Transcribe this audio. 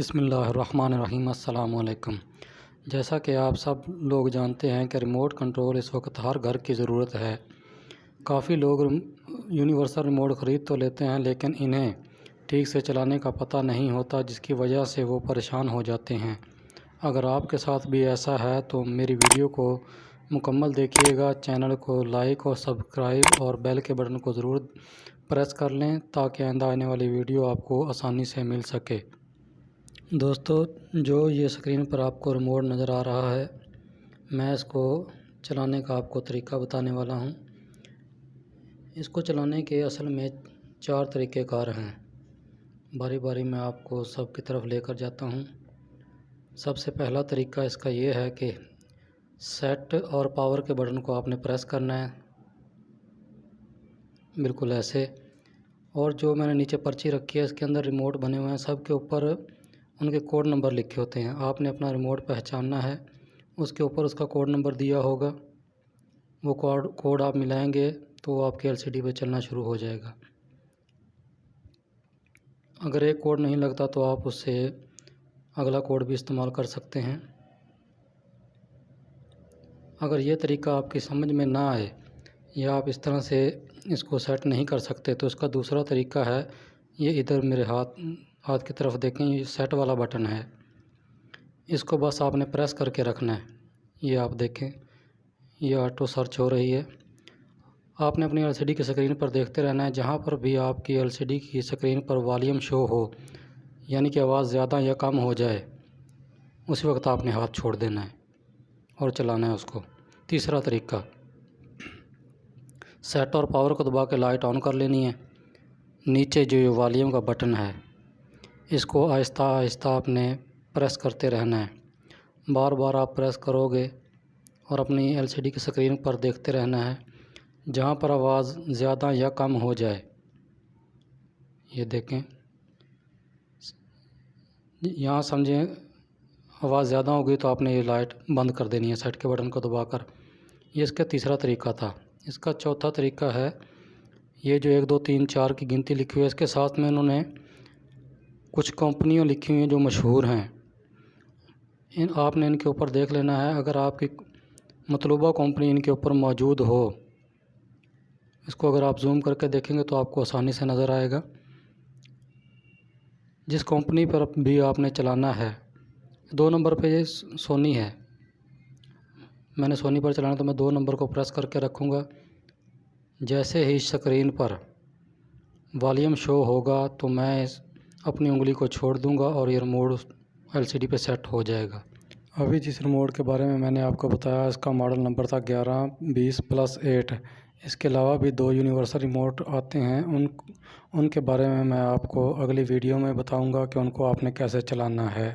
बिस्मिल्लाहिर्रहमानिर्रहीम। अस्सलाम वालेकुम। जैसा कि आप सब लोग जानते हैं कि रिमोट कंट्रोल इस वक्त हर घर की ज़रूरत है। काफ़ी लोग यूनिवर्सल रिमोट ख़रीद तो लेते हैं, लेकिन इन्हें ठीक से चलाने का पता नहीं होता, जिसकी वजह से वो परेशान हो जाते हैं। अगर आपके साथ भी ऐसा है तो मेरी वीडियो को मुकम्मल देखिएगा। चैनल को लाइक और सब्सक्राइब और बेल के बटन को ज़रूर प्रेस कर लें, ताकि आइंदा आने वाली वीडियो आपको आसानी से मिल सके। दोस्तों, जो ये स्क्रीन पर आपको रिमोट नज़र आ रहा है, मैं इसको चलाने का आपको तरीका बताने वाला हूँ। इसको चलाने के असल में 4 तरीक़ेकार हैं। बारी बारी मैं आपको सब की तरफ लेकर जाता हूँ। सबसे पहला तरीका इसका ये है कि सेट और पावर के बटन को आपने प्रेस करना है, बिल्कुल ऐसे। और जो मैंने नीचे पर्ची रखी है, इसके अंदर रिमोट बने हुए हैं, सब के ऊपर उनके कोड नंबर लिखे होते हैं। आपने अपना रिमोट पहचानना है, उसके ऊपर उसका कोड नंबर दिया होगा। वो कोड आप मिलाएंगे तो वो आपके एलसीडी पे चलना शुरू हो जाएगा। अगर एक कोड नहीं लगता तो आप उससे अगला कोड भी इस्तेमाल कर सकते हैं। अगर ये तरीका आपकी समझ में ना आए या आप इस तरह से इसको सेट नहीं कर सकते, तो इसका दूसरा तरीका है, ये इधर मेरे हाथ की तरफ देखें, ये सेट वाला बटन है। इसको बस आपने प्रेस करके रखना है। ये आप देखें, ये ऑटो सर्च हो रही है। आपने अपनी एलसीडी की स्क्रीन पर देखते रहना है। जहाँ पर भी आपकी एलसीडी की स्क्रीन पर वॉल्यूम शो हो, यानी कि आवाज़ ज़्यादा या कम हो जाए, उसी वक्त आपने हाथ छोड़ देना है और चलाना है उसको। तीसरा तरीका, सेट और पावर को दबा के लाइट ऑन कर लेनी है। नीचे जो ये वॉल्यूम का बटन है, इसको आहिस्ता आहिस्ता आपने प्रेस करते रहना है। बार बार आप प्रेस करोगे और अपनी एलसीडी की स्क्रीन पर देखते रहना है। जहाँ पर आवाज़ ज़्यादा या कम हो जाए, ये देखें, यहाँ समझें आवाज़ ज़्यादा हो गई तो आपने ये लाइट बंद कर देनी है सेट के बटन को दबाकर। ये इसका तीसरा तरीका था। इसका चौथा तरीका है, ये जो 1 2 3 4 की गिनती लिखी हुई है, इसके साथ में इन्होंने कुछ कंपनियाँ लिखी हुई हैं जो मशहूर हैं। आपने इनके ऊपर देख लेना है। अगर आपकी मतलूबा कंपनी इनके ऊपर मौजूद हो, इसको अगर आप जूम करके देखेंगे तो आपको आसानी से नज़र आएगा। जिस कंपनी पर भी आपने चलाना है, 2 नंबर पे ये सोनी है। मैंने सोनी पर चलाना, तो मैं 2 नंबर को प्रेस करके रखूँगा। जैसे ही स्क्रीन पर वॉल्यूम शो होगा तो मैं अपनी उंगली को छोड़ दूंगा और ये रिमोट एलसीडी पे सेट हो जाएगा। अभी जिस रिमोट के बारे में मैंने आपको बताया, इसका मॉडल नंबर था 1120+8। इसके अलावा भी 2 यूनिवर्सल रिमोट आते हैं, उनके बारे में मैं आपको अगली वीडियो में बताऊंगा कि उनको आपने कैसे चलाना है।